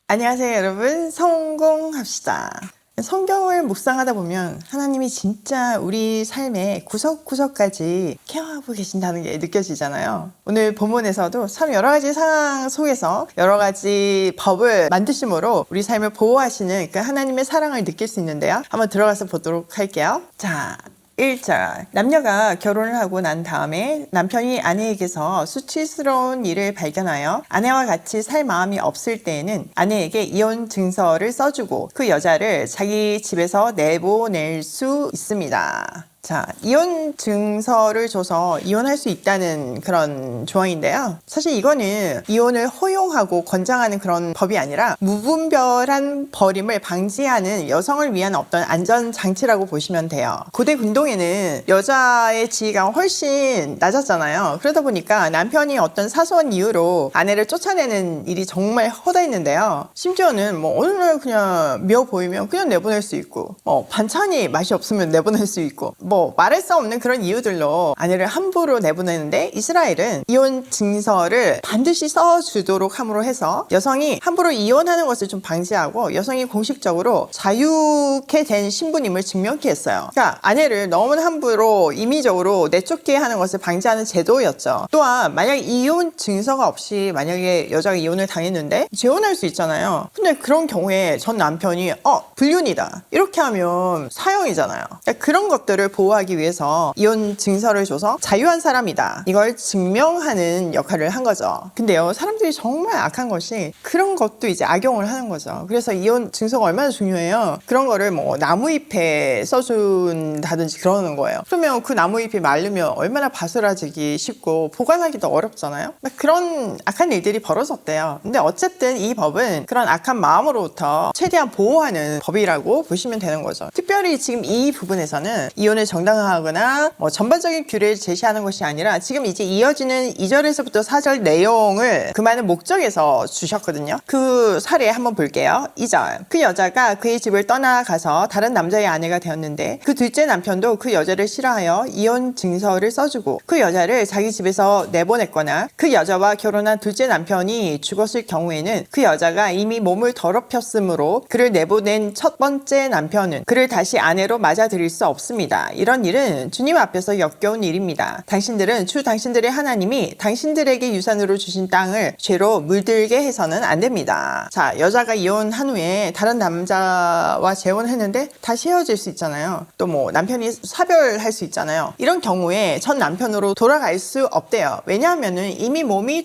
안녕하세요, 여러분. 성공합시다. 성경을 묵상하다 보면 하나님이 진짜 우리 삶의 구석구석까지 케어하고 계신다는 게 느껴지잖아요. 오늘 본문에서도 참 여러 가지 상황 속에서 여러 가지 법을 만드심으로 우리 삶을 보호하시는 그 하나님의 사랑을 느낄 수 있는데요. 한번 들어가서 보도록 할게요. 자, 1절. 남녀가 결혼을 하고 난 다음에 남편이 아내에게서 수치스러운 일을 발견하여 아내와 같이 살 마음이 없을 때에는 아내에게 이혼 증서를 써주고 그 여자를 자기 집에서 내보낼 수 있습니다. 자, 이혼 증서를 줘서 이혼할 수 있다는 그런 조항인데요. 사실 이거는 이혼을 허용하고 권장하는 그런 법이 아니라 무분별한 버림을 방지하는 여성을 위한 어떤 안전장치라고 보시면 돼요. 고대 군동에는 여자의 지위가 훨씬 낮았잖아요. 그러다 보니까 남편이 어떤 사소한 이유로 아내를 쫓아내는 일이 정말 허다했는데요. 심지어는 어느 날 그냥 미워 보이면 그냥 내보낼 수 있고, 반찬이 맛이 없으면 내보낼 수 있고, 말할 수 없는 그런 이유들로 아내를 함부로 내보내는데, 이스라엘은 이혼 증서를 반드시 써주도록 함으로 해서 여성이 함부로 이혼하는 것을 좀 방지하고 여성이 공식적으로 자유케 된 신부님을 증명케 했어요. 그러니까 아내를 너무 함부로 임의적으로 내쫓게 하는 것을 방지하는 제도였죠. 또한 만약 이혼 증서가 없이 만약에 여자가 이혼을 당했는데 재혼할 수 있잖아요. 근데 그런 경우에 전 남편이 불륜이다 이렇게 하면 사형이잖아요. 그러니까 그런 것들을 보호하기 위해서 이혼 증서를 줘서 자유한 사람이다 이걸 증명하는 역할을 한 거죠. 근데요, 사람들이 정말 악한 것이 그런 것도 이제 악용을 하는 거죠. 그래서 이혼 증서가 얼마나 중요해요. 그런 거를 나무잎에 써준다든지 그러는 거예요. 그러면 그 나무잎이 마르면 얼마나 바스라지기 쉽고 보관하기도 어렵잖아요. 그런 악한 일들이 벌어졌대요. 근데 어쨌든 이 법은 그런 악한 마음으로부터 최대한 보호하는 법이라고 보시면 되는 거죠. 특별히 지금 이 부분에서는 이혼을 정당화하거나 전반적인 규례를 제시하는 것이 아니라 지금 이제 이어지는 2절에서부터 4절 내용을 그 많은 목적에서 주셨거든요. 그 사례 한번 볼게요. 2절. 그 여자가 그의 집을 떠나가서 다른 남자의 아내가 되었는데 그 둘째 남편도 그 여자를 싫어하여 이혼 증서를 써주고 그 여자를 자기 집에서 내보냈거나 그 여자와 결혼한 둘째 남편이 죽었을 경우에는 그 여자가 이미 몸을 더럽혔으므로 그를 내보낸 첫 번째 남편은 그를 다시 아내로 맞아들일 수 없습니다. 이런 일은 주님 앞에서 역겨운 일입니다. 당신들은 주 당신들의 하나님이 당신들에게 유산으로 주신 땅을 죄로 물들게 해서는 안 됩니다. 자, 여자가 이혼한 후에 다른 남자와 재혼했는데 다시 헤어질 수 있잖아요. 또 남편이 사별할 수 있잖아요. 이런 경우에 전 남편으로 돌아갈 수 없대요. 왜냐하면은 이미 몸이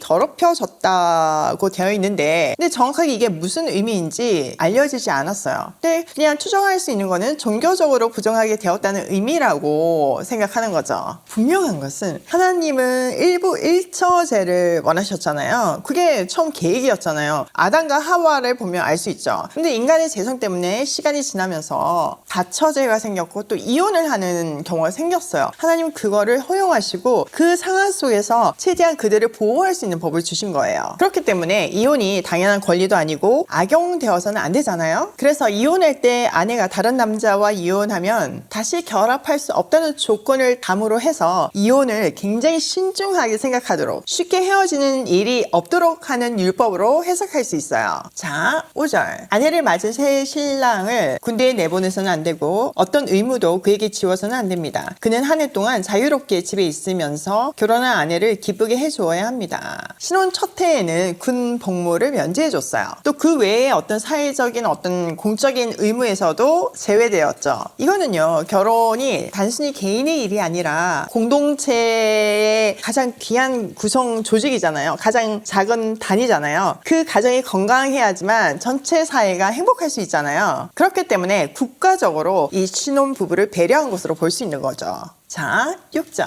더럽혀졌다고 되어 있는데, 근데 정확하게 이게 무슨 의미인지 알려지지 않았어요. 근데 그냥 추정할 수 있는 거는 종교적으로 부정하게 되었다는 의미라고 생각하는 거죠. 분명한 것은 하나님은 일부 일처제를 원하셨잖아요. 그게 처음 계획이었잖아요. 아담과 하와를 보면 알 수 있죠. 근데 인간의 재성 때문에 시간이 지나면서 다처제가 생겼고 또 이혼을 하는 경우가 생겼어요. 하나님은 그거를 허용하시고 그 상황 속에서 최대한 그들을 보호할 수 있는 법을 주신 거예요. 그렇기 때문에 이혼이 당연한 권리도 아니고 악용되어서는 안 되잖아요. 그래서 이혼할 때 아내가 다른 남자와 이혼하면 다시 결합할 수 없다는 조건을 담으로 해서 이혼을 굉장히 신중하게 생각하도록, 쉽게 헤어지는 일이 없도록 하는 율법으로 해석할 수 있어요. 자, 5절. 아내를 맞은 새 신랑을 군대에 내보내서는 안 되고 어떤 의무도 그에게 지워서는 안 됩니다. 그는 한 해 동안 자유롭게 집에 있으면서 결혼한 아내를 기쁘게 해주어야 합니다. 신혼 첫 해에는 군 복무를 면제해줬어요. 또 그 외에 어떤 사회적인 어떤 공적인 의무에서도 제외되었죠. 이거는요, 결혼이 단순히 개인의 일이 아니라 공동체의 가장 귀한 구성 조직이잖아요. 가장 작은 단위잖아요. 그 가정이 건강해야지만 전체 사회가 행복할 수 있잖아요. 그렇기 때문에 국가적으로 이 신혼 부부를 배려한 것으로 볼 수 있는 거죠. 자, 6절.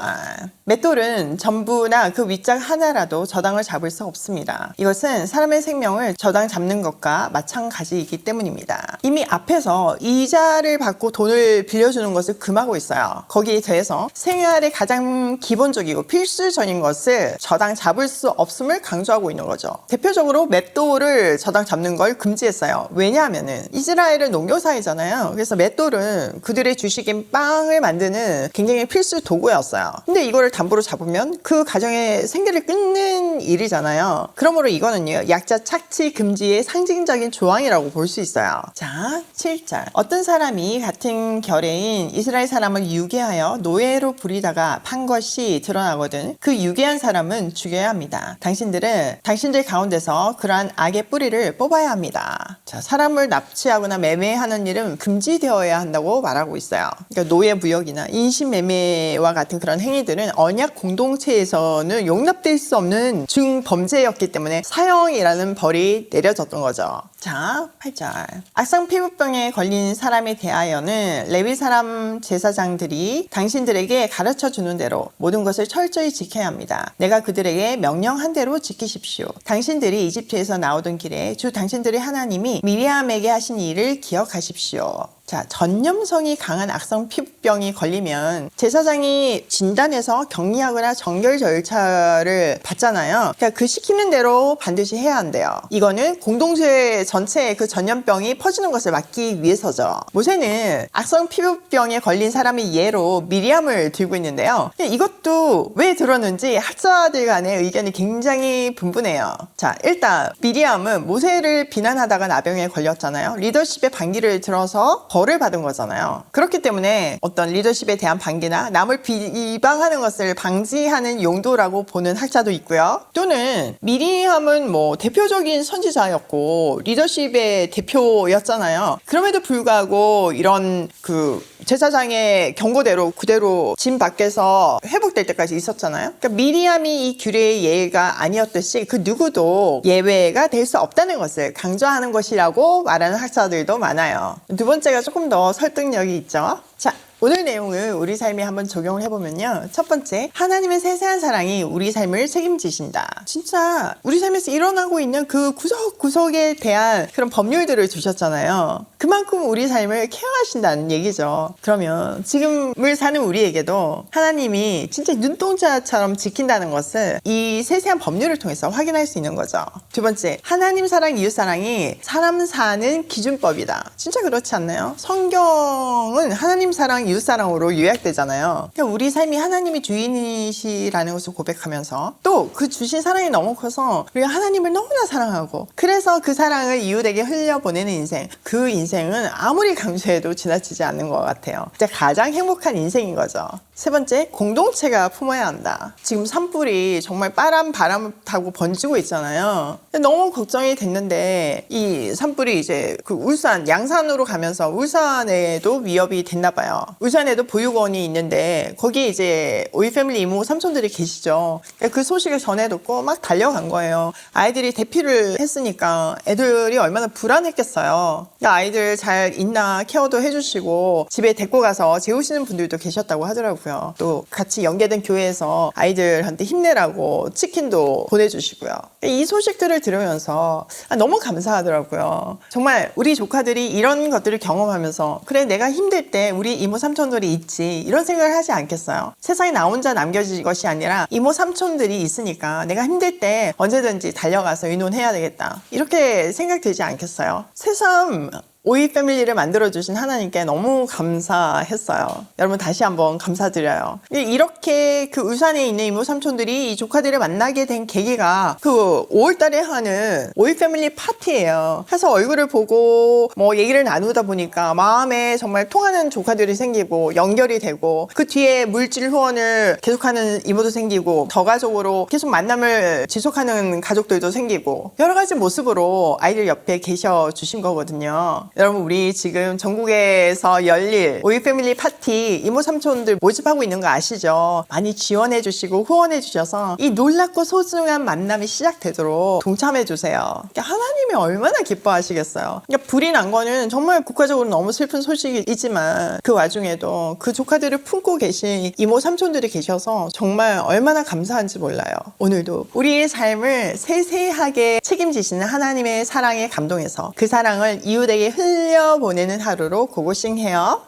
맷돌은 전부나 그 윗짝 하나라도 저당을 잡을 수 없습니다. 이것은 사람의 생명을 저당 잡는 것과 마찬가지이기 때문입니다. 이미 앞에서 이자를 받고 돈을 빌려주는 것을 금하고 있어요. 거기에 대해서 생활의 가장 기본적이고 필수적인 것을 저당 잡을 수 없음을 강조하고 있는 거죠. 대표적으로 맷돌을 저당 잡는 걸 금지했어요. 왜냐하면은 이스라엘은 농경사회잖아요. 그래서 맷돌은 그들의 주식인 빵을 만드는 굉장히 필수 도구였어요. 근데 이거를 담보로 잡으면 그 가정의 생계를 끊는 일이잖아요. 그러므로 이거는요, 약자 착취 금지의 상징적인 조항이라고 볼 수 있어요. 자, 7절. 어떤 사람이 같은 결례인 이스라엘 사람을 유괴하여 노예로 부리다가 판 것이 드러나거든 그 유괴한 사람은 죽여야 합니다. 당신들 가운데서 그러한 악의 뿌리를 뽑아야 합니다. 자, 사람을 납치하거나 매매하는 일은 금지되어야 한다고 말하고 있어요. 그러니까 노예 무역이나 인신매매와 같은 그런 행위들은 언약 공동체에서는 용납될 수 없는 중범죄였기 때문에 사형이라는 벌이 내려졌던 거죠. 자, 8절. 악성 피부병에 걸린 사람에 대하여는 레위 사람 제사장들이 당신들에게 가르쳐 주는 대로 모든 것을 철저히 지켜야 합니다. 내가 그들에게 명령한 대로 지키십시오. 당신들이 이집트에서 나오던 길에 주 당신들의 하나님이 미리암에게 하신 일을 기억하십시오. 자, 전염성이 강한 악성 피부병이 걸리면 제사장이 진단해서 격리하거나 정결 절차를 받잖아요. 그러니까 그 시키는 대로 반드시 해야 한대요. 이거는 공동체 전체에 그 전염병이 퍼지는 것을 막기 위해서죠. 모세는 악성 피부병에 걸린 사람의 예로 미리암을 들고 있는데요. 이것도 왜 들었는지 학자들 간의 의견이 굉장히 분분해요. 자, 일단 미리암은 모세를 비난하다가 나병에 걸렸잖아요. 리더십의 반기를 들어서 벌을 받은 거잖아요. 그렇기 때문에 어떤 리더십에 대한 반기나 남을 비방하는 것을 방지하는 용도라고 보는 학자도 있고요. 또는 미리암은 뭐 대표적인 선지자였고 리더십의 대표였잖아요. 그럼에도 불구하고 이런 그 제사장의 경고대로 그대로 진 밖에서 회복될 때까지 있었잖아요. 그러니까 미리암이 이 규례의 예외가 아니었듯이 그 누구도 예외가 될 수 없다는 것을 강조하는 것이라고 말하는 학자들도 많아요. 두 번째가 조금 더 설득력이 있죠. 자, 오늘 내용을 우리 삶에 한번 적용을 해보면요. 첫 번째, 하나님의 세세한 사랑이 우리 삶을 책임지신다. 진짜 우리 삶에서 일어나고 있는 그 구석구석에 대한 그런 법률들을 주셨잖아요. 그만큼 우리 삶을 케어하신다는 얘기죠. 그러면 지금을 사는 우리에게도 하나님이 진짜 눈동자처럼 지킨다는 것을 이 세세한 법률을 통해서 확인할 수 있는 거죠. 두 번째, 하나님 사랑, 이웃 사랑이 사람 사는 기준법이다. 진짜 그렇지 않나요? 성경은 하나님 사랑, 이웃 사랑으로 요약되잖아요. 그러니까 우리 삶이 하나님이 주인이시라는 것을 고백하면서 또 그 주신 사랑이 너무 커서 우리가 하나님을 너무나 사랑하고 그래서 그 사랑을 이웃에게 흘려보내는 인생, 그 인생은 아무리 강조해도 지나치지 않는 것 같아요. 진짜 가장 행복한 인생인 거죠. 세 번째, 공동체가 품어야 한다. 지금 산불이 정말 바람 타고 번지고 있잖아요. 너무 걱정이 됐는데 이 산불이 이제 그 울산, 양산으로 가면서 울산에도 위협이 됐나 봐요. 울산에도 보육원이 있는데 거기에 이제 오이 패밀리 이모 삼촌들이 계시죠. 그 소식을 전해 듣고 막 달려간 거예요. 아이들이 대피를 했으니까 애들이 얼마나 불안했겠어요. 아이들 잘 있나 케어도 해주시고 집에 데리고 가서 재우시는 분들도 계셨다고 하더라고요. 또 같이 연계된 교회에서 아이들한테 힘내라고 치킨도 보내주시고요. 이 소식들을 들으면서 너무 감사하더라고요. 정말 우리 조카들이 이런 것들을 경험하면서 그래, 내가 힘들 때 우리 이모 삼촌들이 있지, 이런 생각을 하지 않겠어요? 세상에 나 혼자 남겨질 것이 아니라 이모 삼촌들이 있으니까 내가 힘들 때 언제든지 달려가서 의논해야 되겠다, 이렇게 생각되지 않겠어요? 새삼 오이 패밀리를 만들어주신 하나님께 너무 감사했어요. 여러분 다시 한번 감사드려요. 이렇게 그 울산에 있는 이모 삼촌들이 이 조카들을 만나게 된 계기가 그 5월달에 하는 오이 패밀리 파티예요. 그래서 얼굴을 보고 뭐 얘기를 나누다 보니까 마음에 정말 통하는 조카들이 생기고 연결이 되고 그 뒤에 물질 후원을 계속하는 이모도 생기고 더 가족으로 계속 만남을 지속하는 가족들도 생기고 여러 가지 모습으로 아이들 옆에 계셔 주신 거거든요. 여러분, 우리 지금 전국에서 열릴 오이 패밀리 파티 이모 삼촌들 모집하고 있는 거 아시죠? 많이 지원해 주시고 후원해 주셔서 이 놀랍고 소중한 만남이 시작되도록 동참해 주세요. 그러니까 하나님이 얼마나 기뻐하시겠어요. 그러니까 불이 난 거는 정말 국가적으로 너무 슬픈 소식이지만 그 와중에도 그 조카들을 품고 계신 이모 삼촌들이 계셔서 정말 얼마나 감사한지 몰라요. 오늘도 우리의 삶을 세세하게 책임지시는 하나님의 사랑에 감동해서 그 사랑을 이웃에게 흘려보내는 하루로 고고싱해요.